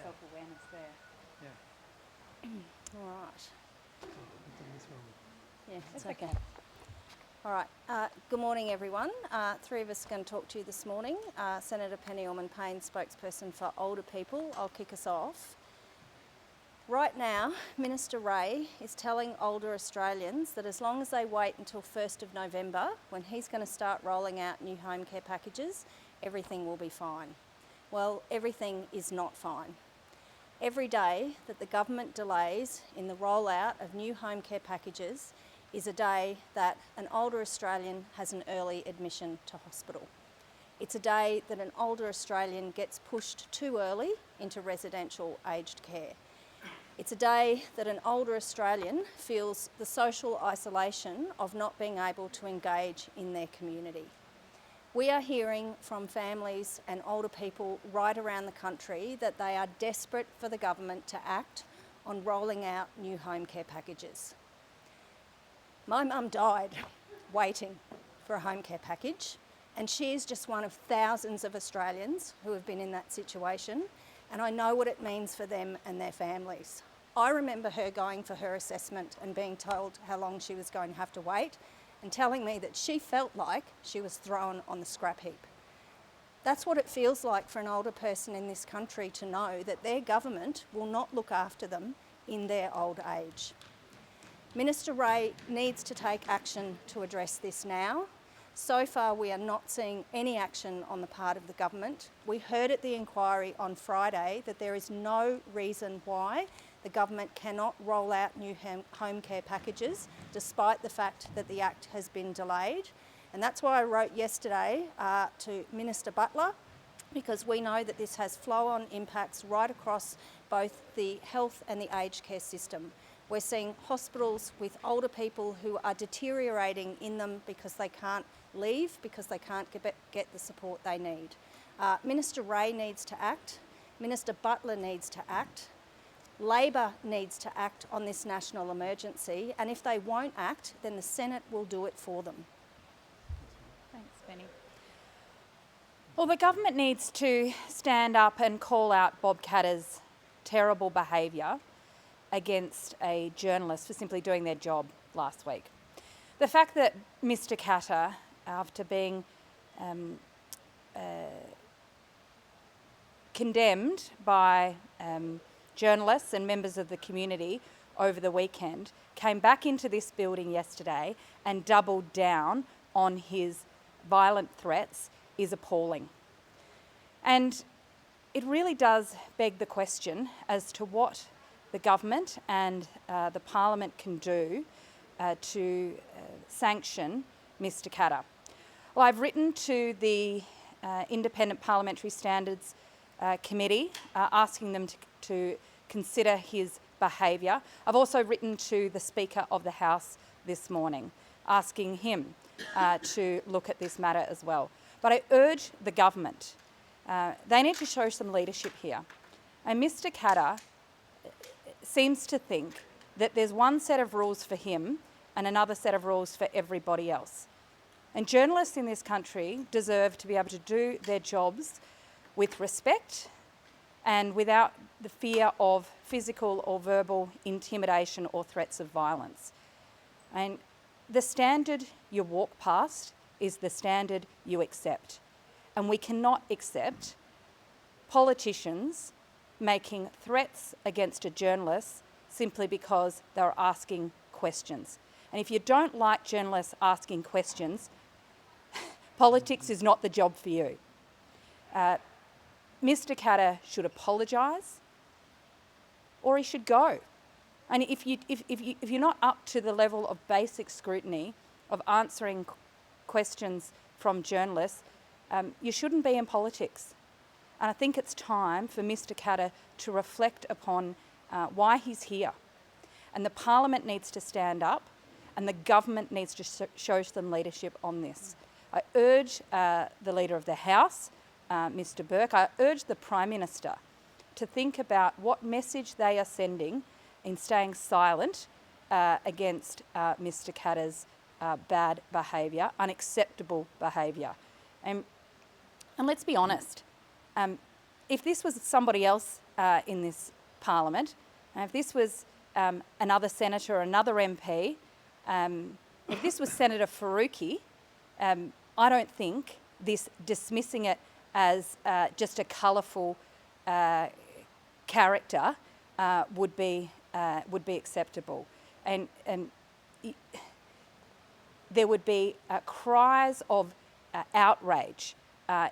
self-awareness there. Yeah. All right. I've done this wrong. Yeah, it's okay. All right. Good morning, everyone. Three of us are going to talk to you this morning. Senator Penny Orman-Payne, spokesperson for older people. I'll kick us off. Right now, Minister Ray is telling older Australians that as long as they wait until 1st of November, when he's going to start rolling out new home care packages, everything will be fine. Well, everything is not fine. Every day that the government delays in the rollout of new home care packages is a day that an older Australian has an early admission to hospital. It's a day that an older Australian gets pushed too early into residential aged care. It's a day that an older Australian feels the social isolation of not being able to engage in their community. We are hearing from families and older people right around the country that they are desperate for the government to act on rolling out new home care packages. My mum died waiting for a home care package, and she is just one of thousands of Australians who have been in that situation, and I know what it means for them and their families. I remember her going for her assessment and being told how long she was going to have to wait, and telling me that she felt like she was thrown on the scrap heap. That's what it feels like for an older person in this country to know that their government will not look after them in their old age. Minister Ray needs to take action to address this now. So far, we are not seeing any action on the part of the government. We heard at the inquiry on Friday that there is no reason why the government cannot roll out new home care packages, despite the fact that the Act has been delayed. And that's why I wrote yesterday to Minister Butler, because we know that this has flow-on impacts right across both the health and the aged care system. We're seeing hospitals with older people who are deteriorating in them because they can't leave, because they can't get the support they need. Minister Ray needs to act. Minister Butler needs to act. Labor needs to act on this national emergency, and if they won't act, then the Senate will do it for them. Thanks, Penny. Well, the government needs to stand up and call out Bob Katter's terrible behaviour against a journalist for simply doing their job last week. The fact that Mr Katter, after being condemned by journalists and members of the community over the weekend, came back into this building yesterday and doubled down on his violent threats is appalling. And it really does beg the question as to what the government and the Parliament can do to sanction Mr Katter. Well, I've written to the Independent Parliamentary Standards Committee asking them to consider his behaviour. I've also written to the Speaker of the House this morning asking him to look at this matter as well. But I urge the government, they need to show some leadership here. And Mr Katter seems to think that there's one set of rules for him and another set of rules for everybody else. And journalists in this country deserve to be able to do their jobs with respect and without the fear of physical or verbal intimidation or threats of violence. And the standard you walk past is the standard you accept. And we cannot accept politicians making threats against a journalist simply because they're asking questions. And if you don't like journalists asking questions, politics is not the job for you. Mr Katter should apologise or he should go. And if you're not up to the level of basic scrutiny of answering questions from journalists, you shouldn't be in politics. And I think it's time for Mr Katter to reflect upon why he's here. And the Parliament needs to stand up and the government needs to show some leadership on this. I urge the Leader of the House, Mr Burke, I urge the Prime Minister to think about what message they are sending in staying silent against Mr Katter's bad behaviour, unacceptable behaviour. And let's be honest, if this was somebody else in this parliament, if this was another senator or another MP, if this was Senator Faruqi, I don't think this dismissing it as just a colourful character would be acceptable, and there would be cries of outrage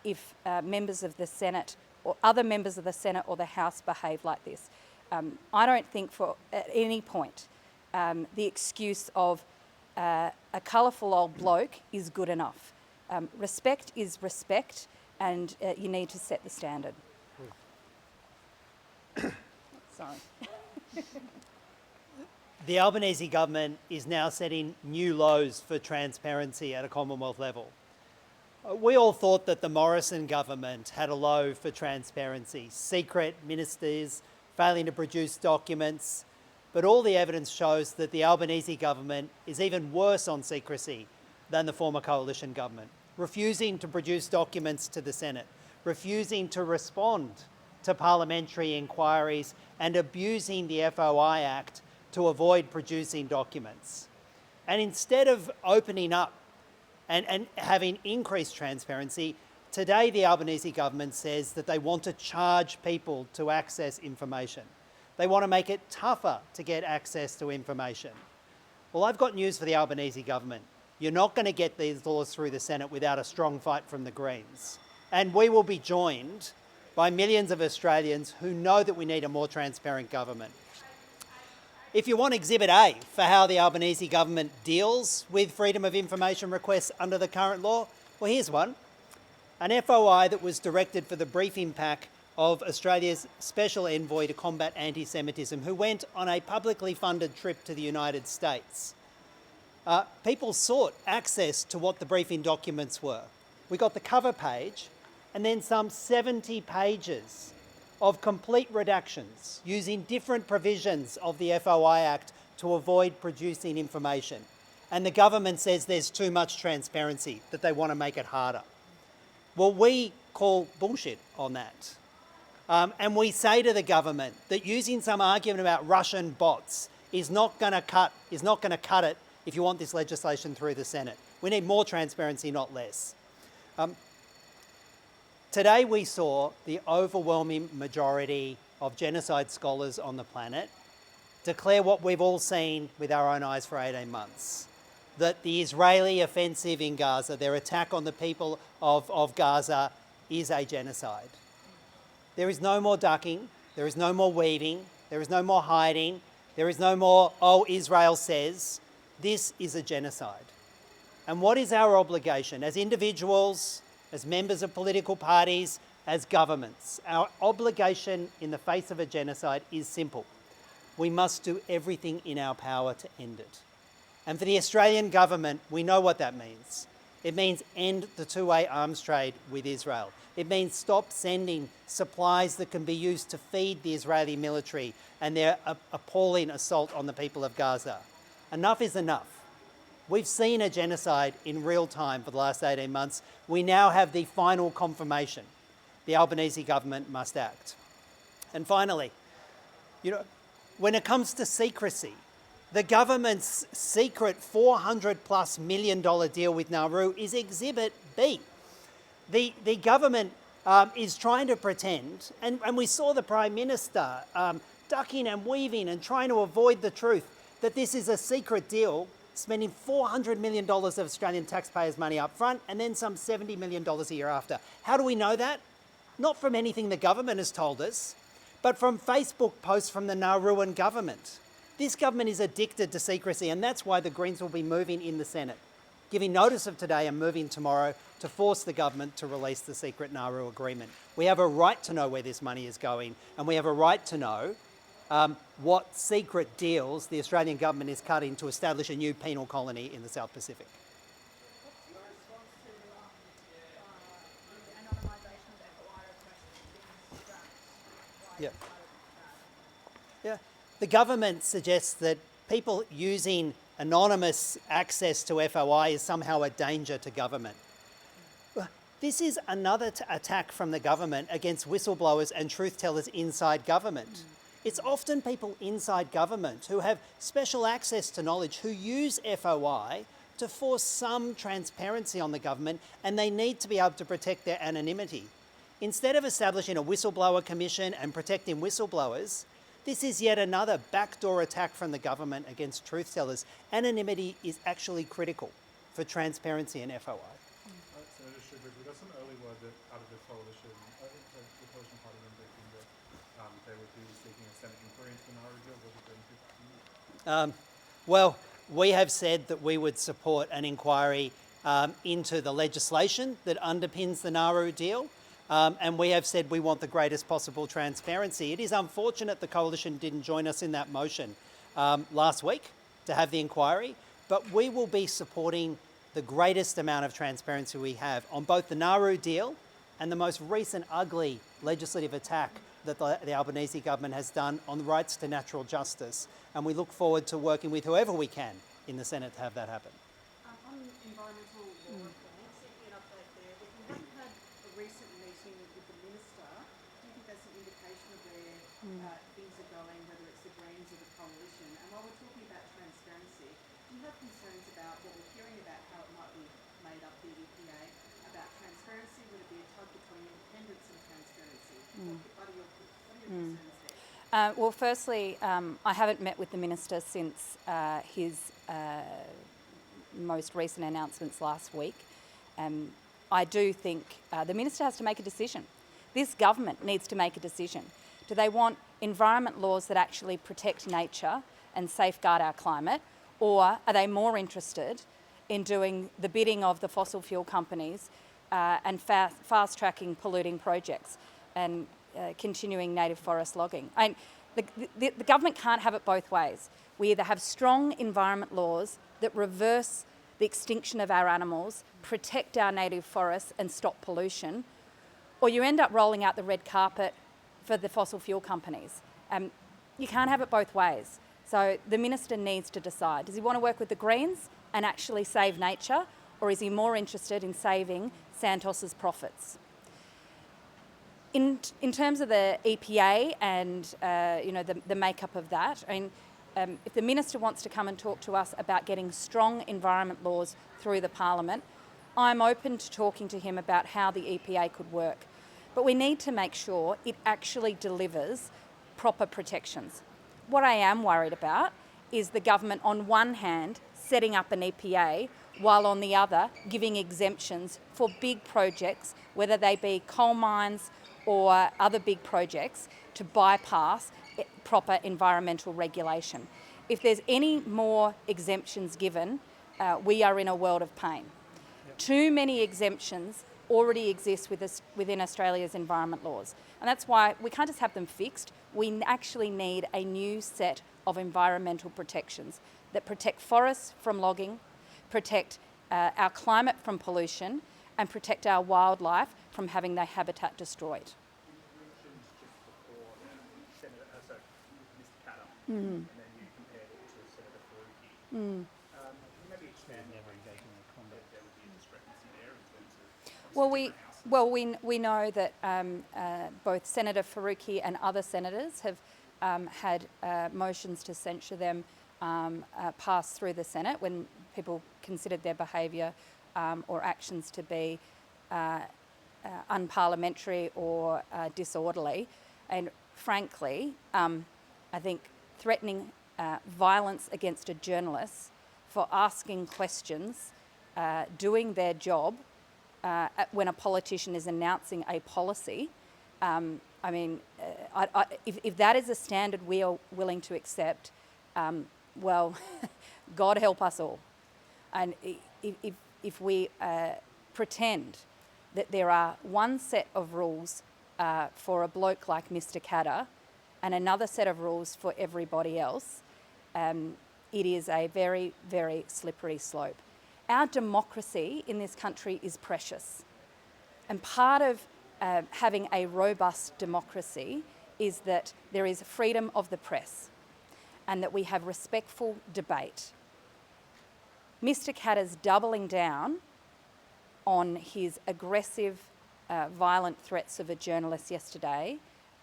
if members of the Senate or other members of the Senate or the House behave like this. I don't think at any point the excuse of a colourful old bloke is good enough. Respect is respect, and you need to set the standard. Sorry. The Albanese government is now setting new lows for transparency at a Commonwealth level. We all thought that the Morrison government had a low for transparency, secret ministers failing to produce documents, but all the evidence shows that the Albanese government is even worse on secrecy than the former coalition government, refusing to produce documents to the Senate, refusing to respond to parliamentary inquiries, and abusing the FOI Act to avoid producing documents. And instead of opening up and having increased transparency, today the Albanese government says that they want to charge people to access information. They want to make it tougher to get access to information. Well, I've got news for the Albanese government. You're not going to get these laws through the Senate without a strong fight from the Greens. And we will be joined by millions of Australians who know that we need a more transparent government. If you want Exhibit A for how the Albanese government deals with freedom of information requests under the current law, well, here's one. An FOI that was directed for the briefing pack of Australia's Special Envoy to combat anti-Semitism, who went on a publicly funded trip to the United States. People sought access to what the briefing documents were. We got the cover page and then some 70 pages of complete redactions using different provisions of the FOI Act to avoid producing information. And the government says there's too much transparency, that they want to make it harder. Well, we call bullshit on that. And we say to the government that using some argument about Russian bots is not going to cut it if you want this legislation through the Senate. We need more transparency, not less. Today we saw the overwhelming majority of genocide scholars on the planet declare what we've all seen with our own eyes for 18 months, that the Israeli offensive in Gaza, their attack on the people of Gaza, is a genocide. There is no more ducking, there is no more weaving, there is no more hiding, there is no more, oh, Israel says. This is a genocide. And what is our obligation as individuals, as members of political parties, as governments? Our obligation in the face of a genocide is simple. We must do everything in our power to end it. And for the Australian government, we know what that means. It means end the two-way arms trade with Israel. It means stop sending supplies that can be used to feed the Israeli military and their appalling assault on the people of Gaza. Enough is enough. We've seen a genocide in real time for the last 18 months. We now have the final confirmation. The Albanese government must act. And finally, when it comes to secrecy, the government's secret $400+ million deal with Nauru is Exhibit B. The government is trying to pretend, and we saw the Prime Minister ducking and weaving and trying to avoid the truth, that this is a secret deal, spending $400 million of Australian taxpayers' money up front and then some $70 million a year after. How do we know that? Not from anything the government has told us, but from Facebook posts from the Nauruan government. This government is addicted to secrecy, and that's why the Greens will be moving in the Senate, giving notice of today and moving tomorrow to force the government to release the secret Nauru agreement. We have a right to know where this money is going, and we have a right to know what secret deals the Australian government is cutting to establish a new penal colony in the South Pacific. What's your response to the anonymisation of FOI requests being Yeah. The government suggests that people using anonymous access to FOI is somehow a danger to government. This is another attack from the government against whistleblowers and truth tellers inside government. It's often people inside government who have special access to knowledge who use FOI to force some transparency on the government, and they need to be able to protect their anonymity. Instead of establishing a whistleblower commission and protecting whistleblowers, this is yet another backdoor attack from the government against truth tellers. Anonymity is actually critical for transparency in FOI. Senator Shoebridge, we got some early word that out of the coalition party member briefing that they would be seeking a Senate inquiry into the Nauru deal. What are you going to do? Well, we have said that we would support an inquiry into the legislation that underpins the Nauru deal. And we have said we want the greatest possible transparency. It is unfortunate the coalition didn't join us in that motion last week to have the inquiry, but we will be supporting the greatest amount of transparency we have on both the Nauru deal and the most recent ugly legislative attack that the Albanese government has done on the rights to natural justice. And we look forward to working with whoever we can in the Senate to have that happen. On environmental law reform, seeking an update there, but you haven't had a recent meeting with the minister. Do you think that's an indication of where things are going, whether it's the Greens or the coalition? And while we're talking about transparency, do you have concerns about what we're hearing about how it might be made up, the EPA, about transparency? Would it be a tug between independence and transparency? What are your concerns there? Well, firstly, I haven't met with the minister since his most recent announcements last week. I do think the minister has to make a decision. This government needs to make a decision. Do they want environment laws that actually protect nature and safeguard our climate, or are they more interested in doing the bidding of the fossil fuel companies and fast-tracking polluting projects and continuing native forest logging? And the government can't have it both ways. We either have strong environment laws that reverse the extinction of our animals, protect our native forests and stop pollution, or you end up rolling out the red carpet for the fossil fuel companies. You can't have it both ways. So the minister needs to decide. Does he want to work with the Greens and actually save nature, or is he more interested in saving Santos's profits? In terms of the EPA and the makeup of that, if the minister wants to come and talk to us about getting strong environment laws through the Parliament, I'm open to talking to him about how the EPA could work. But we need to make sure it actually delivers proper protections. What I am worried about is the government on one hand setting up an EPA while on the other giving exemptions for big projects, whether they be coal mines or other big projects, to bypass proper environmental regulation. If there's any more exemptions given, we are in a world of pain. Too many exemptions already exist within Australia's environment laws. And that's why we can't just have them fixed. We actually need a new set of environmental protections that protect forests from logging, protect our climate from pollution, and protect our wildlife from having their habitat destroyed. And then you compared it to Senator Faruqi. Can you maybe expand there would be a discrepancy there in terms of We know that both Senator Faruqi and other senators have had motions to censure them pass through the Senate when people considered their behaviour or actions to be unparliamentary or disorderly. And frankly, I think threatening violence against a journalist for asking questions, doing their job when a politician is announcing a policy, if that is a standard we are willing to accept, well, God help us all. And if we pretend that there are one set of rules for a bloke like Mr. Katter and another set of rules for everybody else, it is a very, very slippery slope. Our democracy in this country is precious. And part of having a robust democracy is that there is freedom of the press and that we have respectful debate. Mr. Katter's doubling down on his aggressive, violent threats of a journalist yesterday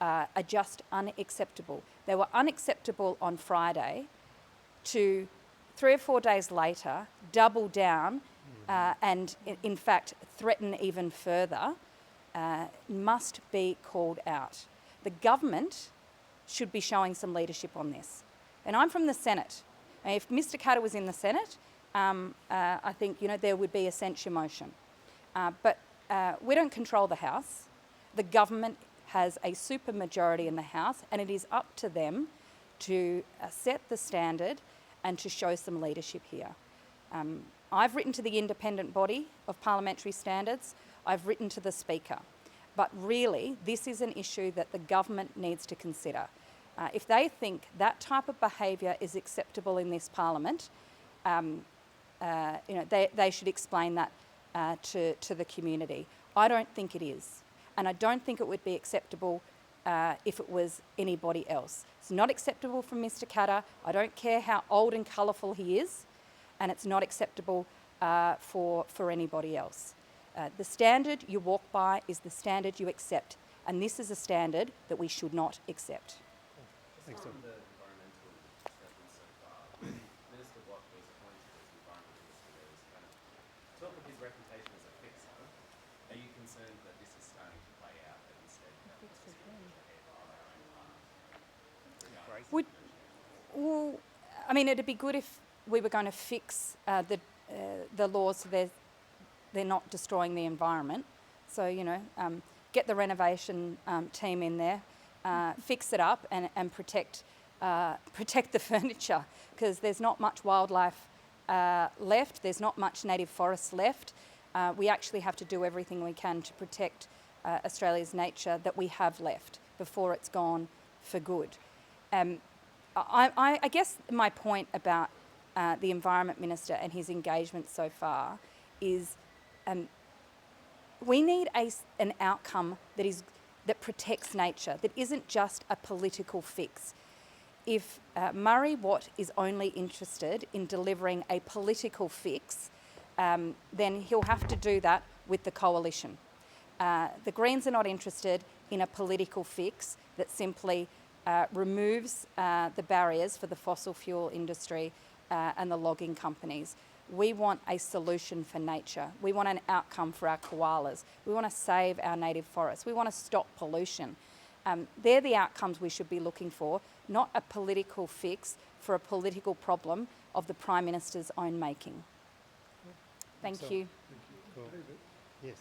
are just unacceptable. They were unacceptable on Friday. To 3 or 4 days later double down and in fact threaten even further must be called out. The government should be showing some leadership on this. And I'm from the Senate. And if Mr Carter was in the Senate, I think there would be a censure motion. But we don't control the House. The government has a super majority in the House, and it is up to them to set the standard and to show some leadership here. I've written to the independent body of parliamentary standards. I've written to the Speaker. But really, this is an issue that the government needs to consider. If they think that type of behaviour is acceptable in this parliament, they should explain that to the community. I don't think it is. And I don't think it would be acceptable if it was anybody else. It's not acceptable from Mr Carter. I don't care how old and colourful he is, and it's not acceptable for anybody else. The standard you walk by is the standard you accept, and this is a standard that we should not accept. Thanks, Tom. The environmental discussion so far, Minister Watt was appointed as Environment Minister. There was kind of talk of his reputation as a fixer. Are you concerned that this is starting to play out, that instead governments are going to push ahead on their own path? It'd be good if we were going to fix the laws so they're not destroying the environment. So, get the renovation team in there, fix it up and protect the furniture, because there's not much wildlife left, there's not much native forest left. We actually have to do everything we can to protect Australia's nature that we have left before it's gone for good. I guess my point about the Environment Minister and his engagement so far is we need an outcome that protects nature, that isn't just a political fix. If Murray Watt is only interested in delivering a political fix, then he'll have to do that with the coalition. The Greens are not interested in a political fix that simply removes the barriers for the fossil fuel industry and the logging companies. We want a solution for nature. We want an outcome for our koalas. We want to save our native forests. We want to stop pollution. They're the outcomes we should be looking for, not a political fix for a political problem of the Prime Minister's own making. Thank you. Cool. Yes.